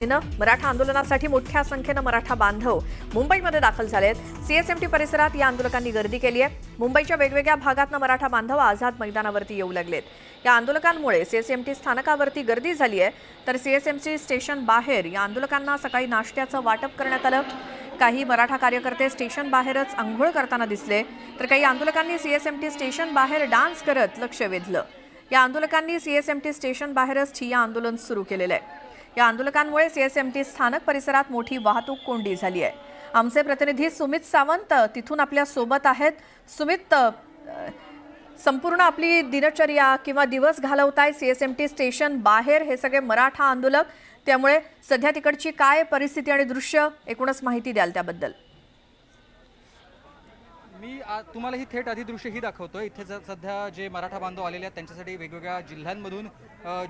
मराठा आंदोलनासाठी मोठ्या संख्येने मराठा बांधव मुंबईमध्ये दाखल झालेत। सीएसएमटी परिसरात या आंदोलकांनी गर्दी केली आहे। मुंबईच्या वेगवेगळ्या भागातून मराठा बांधव आझाद मैदानावरती येऊ लागलेत। या आंदोलकांमुळे सीएसएमटी स्थानकावरती गर्दी झाली आहे, तर सीएसएमटी स्टेशन बाहेर या आंदोलकांना सकाळी नाश्त्याचं वाटप करण्यात आलं। काही मराठा कार्यकर्ते स्टेशन बाहेरच अंघोळ करताना दिसले, तर काही आंदोलकांनी सीएसएमटी स्टेशन बाहेर डान्स करत लक्ष वेधलं। या आंदोलकांनी सीएसएमटी स्टेशन बाहेरच ठिय्या आंदोलन सुरू केलेलं आहे। या आंदोलकांमुळे सीएसएमटी स्थानक परिसरात मोठी वाहतूक कोंडी झाली आहे। आमचे प्रतिनिधी सुमित सावंत तिथून आपल्या सोबत आहेत। सुमित, संपूर्ण आपली दिनचर्या किंवा दिवस घालवताय सीएसएमटी स्टेशन बाहेर हे सगळे मराठा आंदोलक, त्यामुळे सध्या तिकडची काय परिस्थिती आणि दृश्य एकूणच माहिती द्याल त्याबद्दल? मी तुम्हाला ही थेट अधिदृश्य ही दाखवतोय। इथे सध्या जे मराठा बांधव आलेले आहेत त्यांच्यासाठी वेगवेगळ्या जिल्ह्यांमधून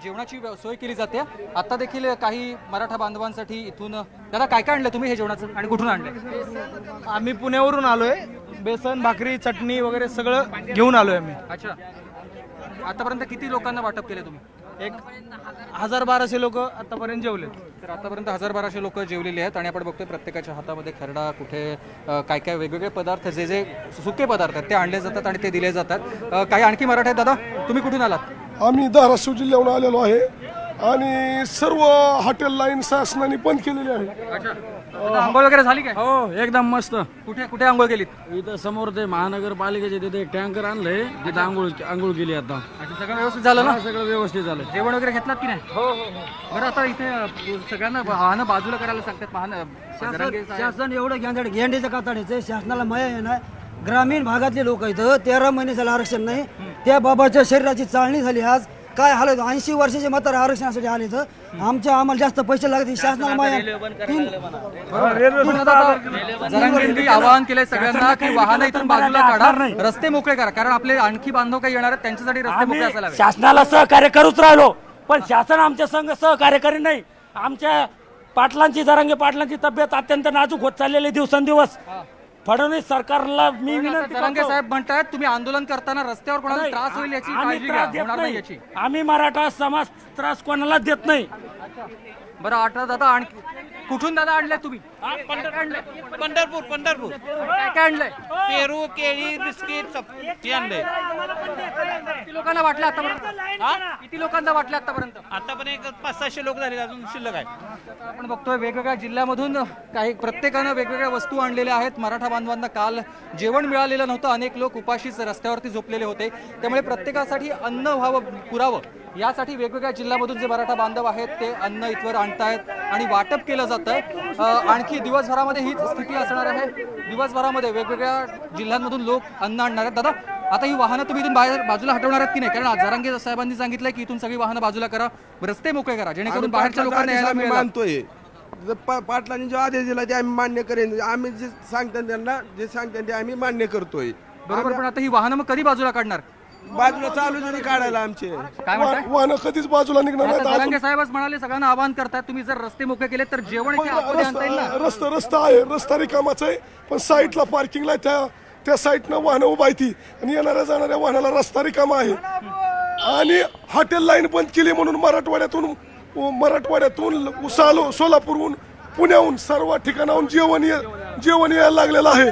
जेवणाची सोय केली जाते। आता देखील काही मराठा बांधवांसाठी इथून दादा काय काय आणलं तुम्ही हे जेवणाचं आणि कुठून आणलं? आम्ही पुण्यावरून आलोय। बेसन भाकरी चटणी वगैरे सगळं घेऊन आलोय आम्ही। अच्छा, आतापर्यंत किती लोकांना वाटप केले तुम्ही? एक 1000-1200 लोक आतापर्यंत जेवले। तर आतापर्यंत 1000-1200 लोक जेवलेले आहेत आणि आपण बघतोय प्रत्येकाच्या हातामध्ये खरडा, कुठे काय काय वेगवेगळे पदार्थ जे जे सुके पदार्थ आहेत ते आणले जातात आणि ते दिले जातात। काही आणखी मराठा आहेत दादा, तुम्ही कुठून आलात? आम्ही धाराशिव जिल्ह्याहून आलेलो आहे आणि सर्व हॉटेल लाईन शासनाने बंद केलेली आहे। अच्छा, आंघोळ वगैरे झाली काय? हो, एकदम मस्त। कुठे कुठे आंघोळ केलीत? इथं समोर ते महानगरपालिकेचे तिथे एक टँकर आणलंय, तिथे आंघोळ केली आता। अच्छा, सगळं व्यवस्थित झालं ना? सगळं व्यवस्थित झालं। जेवण वगैरे घेतलात की नाही? हो हो। बरं, आता इथे सगळ्यांना वाहनं बाजूला करायला सांगतात। शासन एवढं गेंडीचं कातडीचं शासनाला माया आहे ना। ग्रामीण भागातले लोक इथं 13 महिने झालं आरक्षण नाही। त्या बाबाच्या शरीराची चाळणी झाली। आज काय हालत, 80 वर्षाचे म्हातारे आरक्षणासाठी आले तर आम्हाला जास्त पैसे लागते। शासनाला माया जरांगेंनी आवाहन केलंय सगळ्यांना की वाहनं इथून बाजूला काढा, रस्ते मोकळे करा, कारण आपले आणखी बांधव काही येणार आहेत त्यांच्यासाठी रस्ते मोकळे असायला हवे। शासनाला सहकार्य करूच राहिलो, पण शासन आमच्या संघ सहकार्य करीत नाही। आमच्या जरांगे पाटलांची तब्येत अत्यंत नाजूक होत चाललेली दिवसेंदिवस। फडणवीस सरकारला मी विनंती जरांगे साहेब म्हणतात तुम्ही आंदोलन करताना रस्त्यावर कोणाला त्रास होईल याची काळजी घ्या, होणार नाही याची। आम्ही मराठा समाज त्रास कोणाला देत नाही। बरं, आता दादा आणखी कुठून दादा आणले तुम्ही? पंढरपूर काय काय आणलंय? पेरू, केळी, बिस्किट ते आणलंय। किती लोकांना वाटलं आतापर्यंत? किती लोकांना वाटलं आतापर्यंत? आतापर्यंत 500-600 लोक झाले, अजून शिल्लक आहे। आपण बघतोय वेगवेगळ्या जिल्ह्यामधून काही प्रत्येकानं वेगवेगळ्या वस्तू आणलेल्या आहेत। मराठा बांधवांना काल जेवण मिळालेलं नव्हतं, अनेक लोक उपाशीच रस्त्यावरती झोपलेले होते, त्यामुळे प्रत्येकासाठी अन्न व्हावं, पुरावं यासाठी वेगवेगळ्या जिल्ह्यामधून जे मराठा बांधव आहेत ते अन्न इथवर आणतायत आणि वाटप केलं जातं। आणखी दिवसभरामध्ये हीच स्थिती असणार आहे। दिवसभरामध्ये वेगवेगळ्या जिल्ह्यांमधून लोक अन्न आणणार आहेत। दादा, आता ही वाहनं तुम्ही इथून बाहेर बाजूला हटवणार आहेत की नाही? कारण जरांगे साहेबांनी सांगितलंय की इथून सगळी वाहनं बाजूला करा, रस्ते मोकळे करा, जेणेकरून बाहेरच्या लोकांना यायला मिळेल। मानतोय पाटलांनी जो आदेश दिला ते आम्ही मान्य करेन। आम्ही जे सांगतात त्यांना जे सांगतात ते आम्ही मान्य करतोय। बरोबर, पण आता ही वाहनं मग कधी बाजूला काढणार? बाजूला चालू जरी काढायला आमचे काय म्हणताय? वाहनं कधीच बाजूला निघणार आता नाही। जरांगे साहेबच म्हणाले सगळ्यांना आवाहन करतात तुम्ही जर रस्ते मोकळे केले तर जेवण इथे आतमध्ये आणता येईल ना? रस्ता आहे, रस्ता रिकामाच आहे, पण साईडला पार्किंगला त्या साईडनं वाहनं उभा आहे ती, आणि येणाऱ्या जाणाऱ्या वाहनाला रस्ता रिकामा आहे। आणि हॉटेल लाईन बंद केली म्हणून मराठवाड्यातून सोलापूरहून, पुण्याहून सर्व ठिकाणाहून जेवण यायला लागलेलं आहे।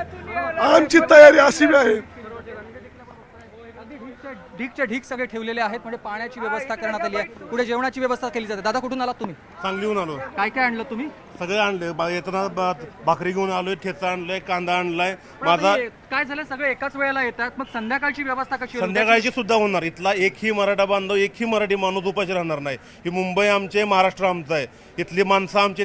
आमची तयारी अशी आहे। ढीकच्या ढीक सगळे ठेवलेले आहेत, म्हणजे पाण्याची व्यवस्था करण्यात आली आहे, पुढे जेवणाची व्यवस्था केली जाते। दादा, कुठून आलात तुम्ही? सांगलीहून आलो। काय काय आणलं तुम्ही? सगळे आणले, येताना भाकरी घेऊन आलोय, ठेचा आणलाय, कांदा आणलाय। माझा काय झालं, सगळे एकाच वेळेला येतात, मग संध्याकाळची व्यवस्था कशी? संध्याकाळची सुद्धा होणार। इथला एकही मराठा बांधव, एकही मराठी माणूस उपाशी राहणार नाही। ही मुंबई आमचे, महाराष्ट्र आमचं आहे। इथली माणसं आमचे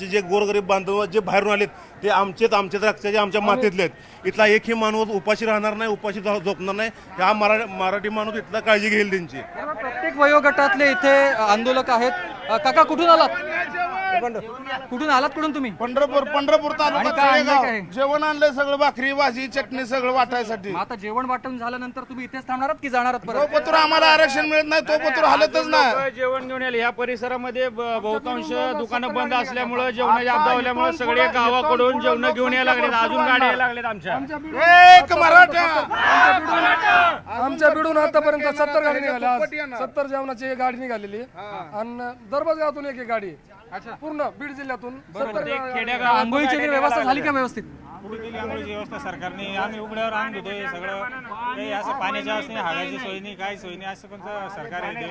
जे गोरगरीब बांधव जे बाहेरून आलेत ते आमचेच रक्ताचे, आमच्या मातीतले आहेत। इथला एकही माणूस उपाशी राहणार नाही, उपाशी झोपणार नाही। ह्या मराठी माणूस इथला काळजी घेईल त्यांची। प्रत्येक वयोगटातले इथे आंदोलक आहेत। काका, कुठून आलात? कुठून आलात? कुठून तुम्ही? पंढरपूर तालुका जेवण आणलंय, सगळं भाकरी, भाजी, चटणी सगळं वाटायसाठी। आता जेवण वाटून झाल्यानंतर तुम्ही इथेच थांबणार की जाणार आहात परत? तो पत्र आम्हाला आरक्षण मिळत नाही, तो पत्र हालतच नाही। जेवण घेऊन यायला ह्या परिसरामध्ये बहुतांश दुकानं बंद असल्यामुळे, जेवणाची अब्दावल्यामुळे सगळे गावाकडून जेवण घेऊन यायला लागले। अजून गाड्या यायला लागल्यात आमच्या। एक मराठा आमच्या बिडून आतापर्यंत 70 गाडी निघाल्या, 70 जेवणाची गाडी निघालेली, आणि दरबाज गावातून एक गाडी। पूर्ण बीड जिल्ह्यातून आंघोळीची वगैरे व्यवस्था झाली का व्यवस्थित? आंघोळीची व्यवस्था सरकारने आम्ही उघड्यावर अंग धुतोय सगळं काही असं पाण्याची व्यवस्था नाही, हागायची सोय नाही, काही सोय नाही, असं कोणतं सरकार आहे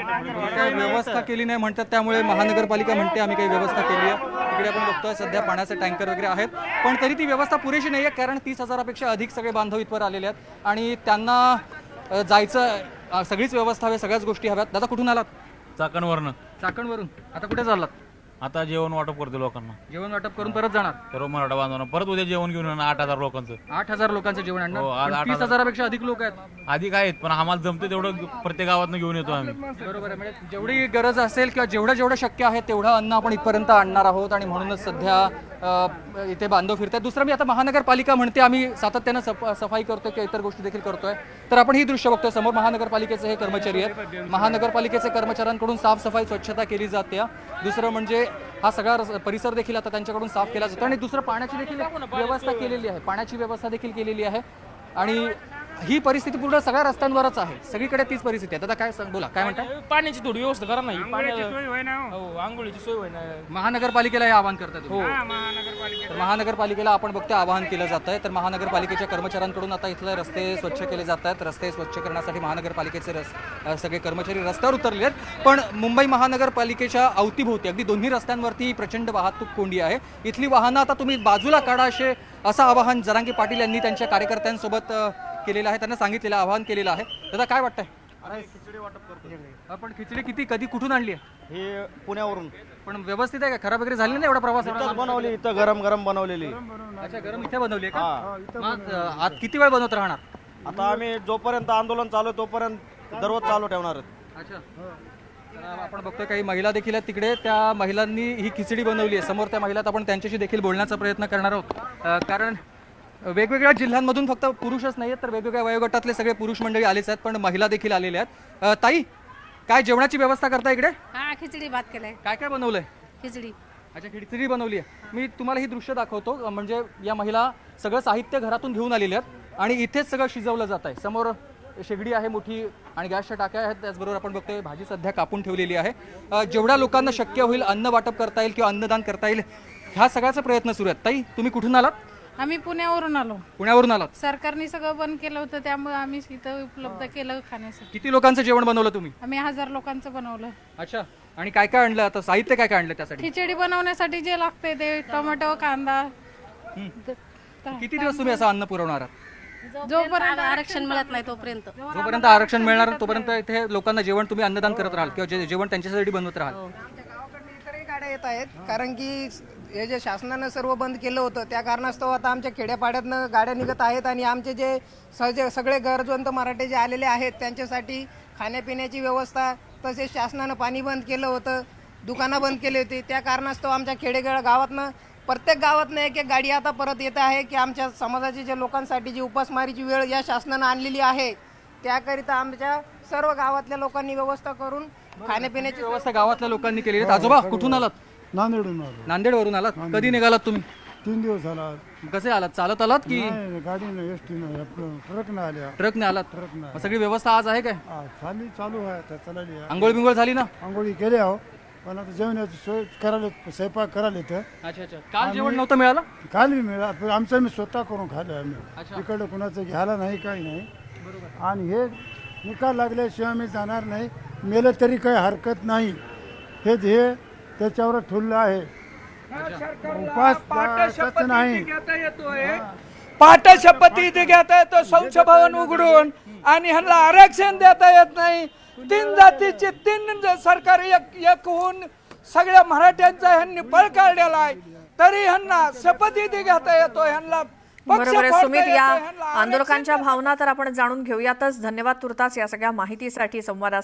काही व्यवस्था केली नाही म्हणतात, त्यामुळे महानगरपालिका म्हणते आम्ही काही व्यवस्था केली आहे. इकडे आपण बघतोय सध्या पाण्याचे टँकर वगैरे आहेत, पण तरी ती व्यवस्था पुरेशी नाही आहे, कारण 30,000पेक्षा अधिक सगळे बांधव इथवर आलेले आहेत आणि त्यांना जायचं सगळीच व्यवस्था हवी, सगळ्याच गोष्टी हव्यात. दादा कुठून आलात? चाकणवरनं चाकणवरून. आता कुठे चाललात? आता जेवण वाटप करतो लोकांना, जेवण वाटप करून परत जाणार? सर्व मराठा बांधवांना परत उद्या जेवण घेऊन येणार 8,000 लोकांचं. 8,000 लोकांचं जेवण हो, आणणार? आज पण 8,000. 30,000पेक्षा अधिक लोक आहेत. अधिक आहेत पण आम्हाला जमतं तेवढं प्रत्येक गावातनं घेऊन येतो आम्ही. बरोबर आहे. म्हणजे जेवढी गरज असेल किंवा जेवढं शक्य आहे तेवढं अन्न आपण इथपर्यंत आणणार आहोत आणि म्हणूनच सध्या इथे बांधव फिरतात. दुसरं मी आता महानगरपालिका म्हणते आम्ही सातत्यानं सफाई करतोय किंवा इतर गोष्टी देखील करतोय, तर आपण ही दृश्य बघतोय समोर महानगरपालिकेचे हे कर्मचारी आहेत. महानगरपालिकेचे कर्मचाऱ्यांकडून साफसफाई स्वच्छता केली जाते. दुसरं म्हणजे हा सगळा परिसर देखील आता त्यांच्याकडून साफ केला जातो आणि दुसरं पाण्याची देखील व्यवस्था केलेली आहे, पाण्याची व्यवस्था देखील केलेली आहे आणि ही परिस्थिती पूर्ण सगळ्या रस्त्यांवरच आहे, सगळीकडे तीच परिस्थिती आहे. आता काय बोला, काय म्हणताय? पाण्याची थोडी व्यवस्था करा नाही, आंघोळीची सोय होय ना. महानगरपालिकेला हे आवाहन करतात. तर महानगरपालिकेला आपण बघतोय आवाहन केलं जात आहे. तर महानगरपालिकेच्या कर्मचाऱ्यांकडून आता इथले रस्ते स्वच्छ केले जात आहेत. रस्ते स्वच्छ करण्यासाठी महानगरपालिकेचे सगळे कर्मचारी रस्त्यावर उतरले आहेत. पण मुंबई महानगरपालिकेच्या अवतीभोवती अगदी दोन्ही रस्त्यांवरती प्रचंड वाहतूक कोंडी आहे. इथली वाहनं आता तुम्ही बाजूला काढा असं आवाहन जरांगे पाटील यांनी त्यांच्या कार्यकर्त्यांसोबत केलेलं आहे, त्यांना सांगितलेलं आवाहन केलेलं आहे. दादा काय वाटतंय? आपण खिचडी कधी कुठून आणली आहे? हे पुण्यावरून. पण व्यवस्थित आहे का? खराब वगैरे झाली नाही एवढा प्रवास? बनवली इथं गरम गरम बनवलेली. अच्छा, गरम इथे बनवली आहे का? मग आज किती वेळ बनवत राहणार? आता आम्ही जोपर्यंत आंदोलन चालू आहे तोपर्यंत दररोज चालू ठेवणार आहेत. अच्छा. आपण बघतोय काही महिला देखील आहेत तिकडे, त्या महिलांनी ही खिचडी बनवली आहे. समोर त्या महिलात आपण त्यांच्याशी देखील बोलण्याचा प्रयत्न करणार आहोत, कारण वेगवेगळ्या जिल्ह्यांमधून फक्त पुरुषच नाही आहेत तर वेगवेगळ्या वयोगटातले सगळे पुरुष मंडळी आलेच आहेत, पण महिला देखील आलेल्या आहेत. ताई, काय जेवणाची व्यवस्था करता इकडे? हा, खिचडी भात केलाय. काय काय बनवलंय? खिचडी. अच्छा, खिचडी बनवली आहे. मी तुम्हाला ही दृश्य दाखवतो. म्हणजे या महिला सगळं साहित्य घरातून घेऊन आलेल्या आहेत आणि इथेच सगळं शिजवलं जात आहे. समोर शेगडी आहे मोठी आणि गॅसच्या टाक्या आहेत. त्याचबरोबर आपण बघतोय भाजी सध्या कापून ठेवलेली आहे. जेवढ्या लोकांना शक्य होईल अन्न वाटप करता येईल किंवा अन्नदान करता येईल ह्या सगळ्याचा प्रयत्न सुरू आहेत. ताई, तुम्ही कुठून आलात? आम्ही पुण्यावरून आलो. पुण्यावरून आलात? सरकारने सगळं बंद केलं होतं त्यामुळे आम्ही इथं उपलब्ध केलं खाण्यासाठी. किती लोकांचं जेवण बनवलं तुम्ही? आम्ही 1000 लोकांचं बनवलं. अच्छा, आणि काय काय आणलं आता? साहित्य काय काय आणलं त्यासाठी? खिचडी बनवण्यासाठी जे लागते ते टोमॅटो, कांदा. किती दिवस तुम्ही असं अन्न पुरवणार आहात? जोपर्यंत आरक्षण मिळत नाही तोपर्यंत. जोपर्यंत आरक्षण मिळणार तोपर्यंत इथे लोकांना जेवण तुम्ही अन्नदान करत राहाल किंवा जेवण त्यांच्यासाठी बनवत राहाल. इतरही गाड्या येत आहेत, कारण की हे जे शासनानं सर्व बंद केलं होतं त्या कारणास्तव आता आमच्या खेड्यापाड्यातनं गाड्या निघत आहेत आणि आमचे जे सगळे गरजवंत मराठे जे आलेले आहेत त्यांच्यासाठी खाण्यापिण्याची व्यवस्था, तसेच शासनानं पाणी बंद केलं होतं, दुकानं बंद केली होती, त्या कारणास्तव आमच्या खेडेगाव गावातनं प्रत्येक गावातनं एक एक गाडी आता परत येत आहे की आमच्या समाजाच्या ज्या लोकांसाठी जी उपासमारीची वेळ या शासनानं आणलेली आहे त्याकरिता आमच्या सर्व गावातल्या लोकांनी व्यवस्था करून खाण्यापिण्याची व्यवस्था गावातल्या लोकांनी केली आहे. आजोबा कुठून आलात? नांदेडून आलो. नांदेडवरून आलात? कधी निघालात तुम्ही? 3 दिवस झाला. कसे आलात? चालत आलात की गाडीनं एसटीनं ट्रकनं आल्या. ट्रकने आलात? मग सगळी व्यवस्था आज आहे काय? खाली चालू आहे आता चालली आहे. आंघोळ बिंगोळ झाली ना? आंघोळी केली आहो, पण आता जेवणाची सोय करायला स्वयंपाक करायला येतं. अच्छा अच्छा. काल जेवण नव्हतं मिळालं? काल मिळालं, आमचं मी स्वतः करून खाल्लं आम्ही. इकडं कुणाचं घ्यायला नाही, काही नाही. आणि हे निकाल लागल्याशिवाय आम्ही जाणार नाही. मेलं तरी काही हरकत नाही. हे त्याच्यावर ठुललं आहे. उपास नाही. पाठ शपथी इथे घेता येतो शौच भवन उघडून आणि ह्यांना आरक्षण देता येत नाही. 3 जातीचे 3 सरकार एक होऊन सगळ्या मराठ्यांचा ह्यांनी पळ काढलेला आहे, तरी ह्यांना शपथ इथे घेता येतो. ह्यांना बरोबर आहे सुमित. या आंदोलकांच्या भावना तर आपण जाणून घेऊयातच. धन्यवाद तुर्तास या सगळ्या माहितीसाठी, संवादासाठी.